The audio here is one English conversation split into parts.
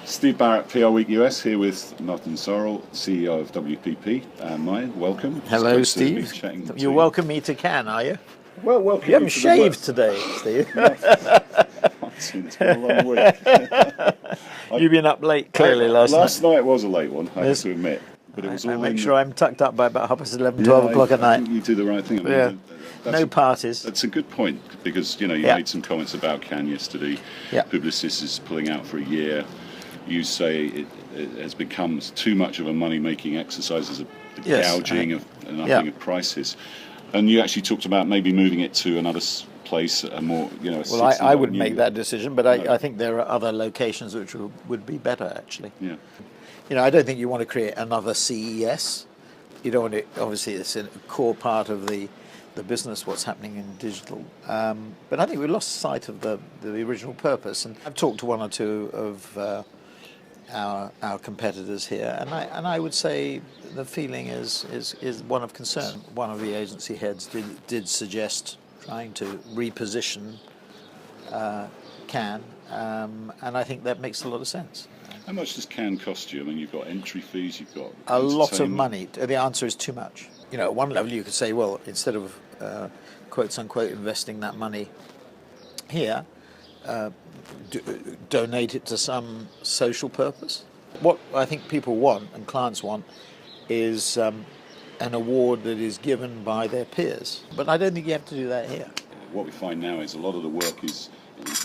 Steve Barrett, PR Week US, here with Martin Sorrell, CEO of WPP. Mine, welcome. Hello, Steve. You welcome me to Cannes, are you? Well, welcome. You haven't shaved today, Steve. Martin, it's been a long week. You've been up late, clearly, last night. Last night was a late one, I have to admit. But it was I make sure I'm tucked up by about 11:30, 12 o'clock at night. I think you do the right thing. I mean, no parties. That's a good point, because you made some comments about Cannes yesterday. Publicis is pulling out for a year. You say it has become too much of a money-making exercise, as a gouging and upping of prices. And you actually talked about maybe moving it to another place, a more, Well, I wouldn't make that decision, but I think there are other locations which would be better, actually. Yeah. I don't think you want to create another CES. You don't want to, obviously, it's a core part of the business, what's happening in digital. But I think we lost sight of the original purpose. And I've talked to one or two of our competitors here, and I would say the feeling is one of concern. One of the agency heads did suggest trying to reposition Cannes, and I think that makes a lot of sense. How much does Cannes cost you? I mean, you've got entry fees, you've got a lot of money. The answer is too much. At one level you could say, well, instead of quotes unquote investing that money here, donate it to some social purpose. What I think people want and clients want is an award that is given by their peers. But I don't think you have to do that here. What we find now is a lot of the work is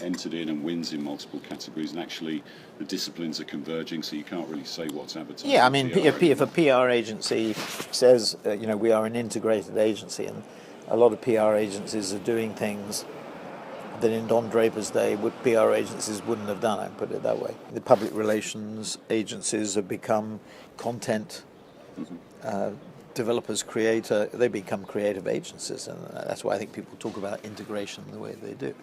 entered in and wins in multiple categories, and actually the disciplines are converging, so you can't really say what's advertised. Yeah, I mean, if a PR agency says, we are an integrated agency, and a lot of PR agencies are doing things that in Don Draper's day, PR agencies wouldn't have done, I'd put it that way. The public relations agencies have become content developers, they become creative agencies, and that's why I think people talk about integration the way they do.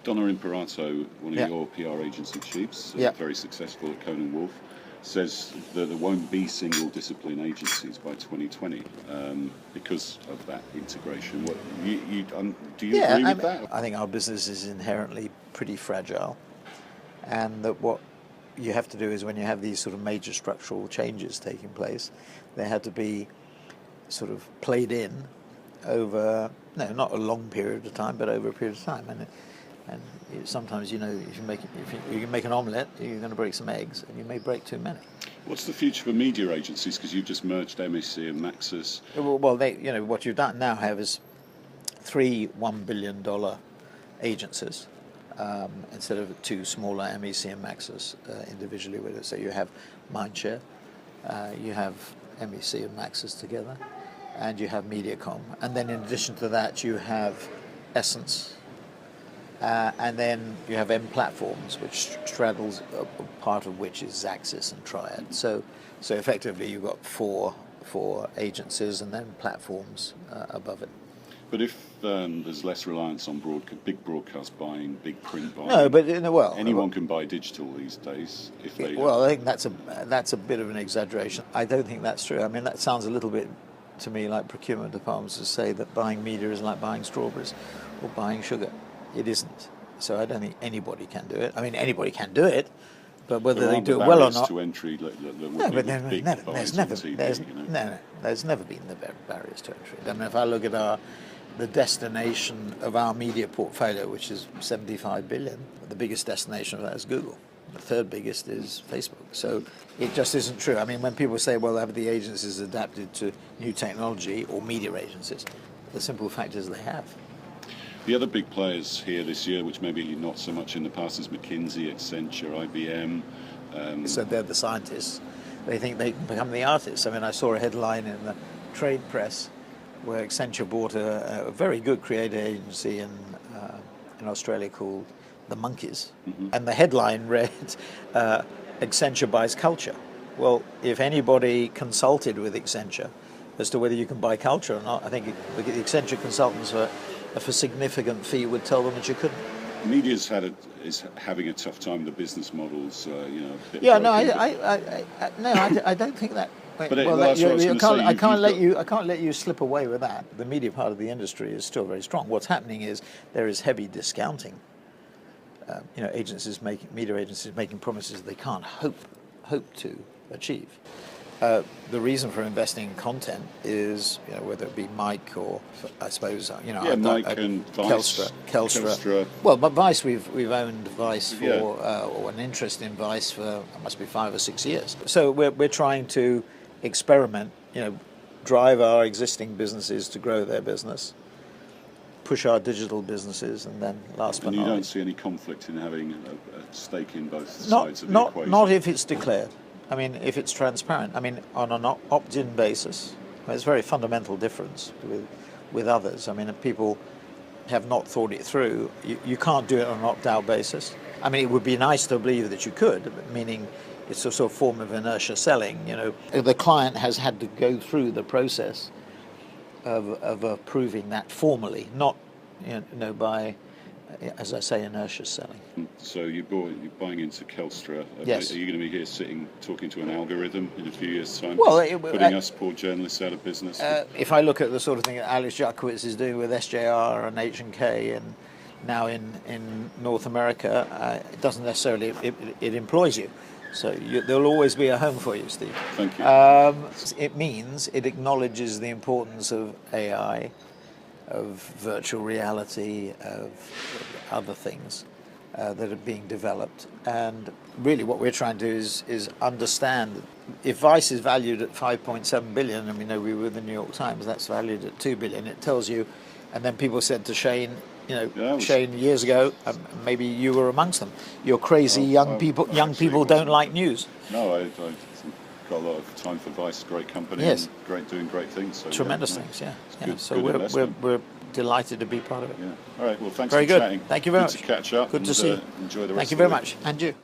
Donna Imperato, one of your PR agency chiefs, very successful at Cohn & Wolfe, says that there won't be single discipline agencies by 2020 because of that integration. Do you agree with that? I think our business is inherently pretty fragile, and that what you have to do is, when you have these sort of major structural changes taking place, they had to be sort of played in over, not a long period of time, but over a period of time. And sometimes, if you can make an omelette, you're going to break some eggs, and you may break too many. What's the future for media agencies? Because you've just merged MEC and Maxis. Well, what you've done now is 3 $1 billion agencies instead of 2 smaller MEC and Maxis individually with it. So you have Mindshare, you have MEC and Maxis together, and you have MediaCom. And then in addition to that, you have Essence. And then you have M Platforms, which straddles a part of which is Xaxis and Triad. So effectively you've got four agencies and then platforms above it. But if there's less reliance on big broadcast buying, big print buying, anyone can buy digital these days. I think that's a bit of an exaggeration. I don't think that's true. I mean, that sounds a little bit to me like procurement departments to say that buying media is like buying strawberries or buying sugar. It isn't. So I don't think anybody can do it. I mean, anybody can do it, but whether they do it well or not. To entry, there's never been the barriers to entry. I mean, if I look at the destination of our media portfolio, which is 75 billion, the biggest destination of that is Google. The third biggest is Facebook. So it just isn't true. I mean, when people say, well, have the agencies adapted to new technology, or media agencies, the simple fact is they have. The other big players here this year, which maybe not so much in the past, is McKinsey, Accenture, IBM. So they're the scientists. They think they can become the artists. I mean, I saw a headline in the trade press where Accenture bought a very good creative agency in Australia called The Monkeys. Mm-hmm. And the headline read, Accenture buys culture. Well, if anybody consulted with Accenture as to whether you can buy culture or not, I think the Accenture consultants for significant fee would tell them that you couldn't. Media's is having a tough time. The business models, I don't think that. I can't let you slip away with that. The media part of the industry is still very strong. What's happening is there is heavy discounting media agencies making promises they can't hope to achieve. The reason for investing in content is, whether it be Mike or, I suppose, Mike and Vice, Telstra. Well, but Vice, we've owned Vice for, or an interest in Vice for, it must be 5 or 6 years. So we're trying to experiment, drive our existing businesses to grow their business, push our digital businesses, and then last but not least. And you don't see any conflict in having a stake in both sides of the equation? Not if it's declared. I mean, if it's transparent. I mean, on an opt-in basis, there's a very fundamental difference with others. I mean, if people have not thought it through, you can't do it on an opt-out basis. I mean, it would be nice to believe that you could, meaning it's a sort of form of inertia selling. The client has had to go through the process of approving that formally, not by, as I say, inertia selling. So you're buying into Telstra. Yes. Are you going to be here sitting talking to an algorithm in a few years' time? Well, putting us poor journalists out of business? If I look at the sort of thing that Alex Jacowitz is doing with SJR and H&K and now in North America, it doesn't necessarily, it employs you. So there'll always be a home for you, Steve. Thank you. It means it acknowledges the importance of AI, of virtual reality, of other things that are being developed. And really what we're trying to do is understand, if Vice is valued at 5.7 billion, and we know we were the New York Times, that's valued at 2 billion, it tells you, and then people said to Shane, Shane years ago, maybe you were amongst them, you're crazy, young people don't like news. No, I've got a lot of time for Vice, great company, yes. And doing great things. So tremendous things, yeah. Good, so we're delighted to be part of it. Yeah. All right, well, thanks very for good. chatting. Thank you very much. Good to catch up. Good to see you. Enjoy the rest Thank you of very the much. And you.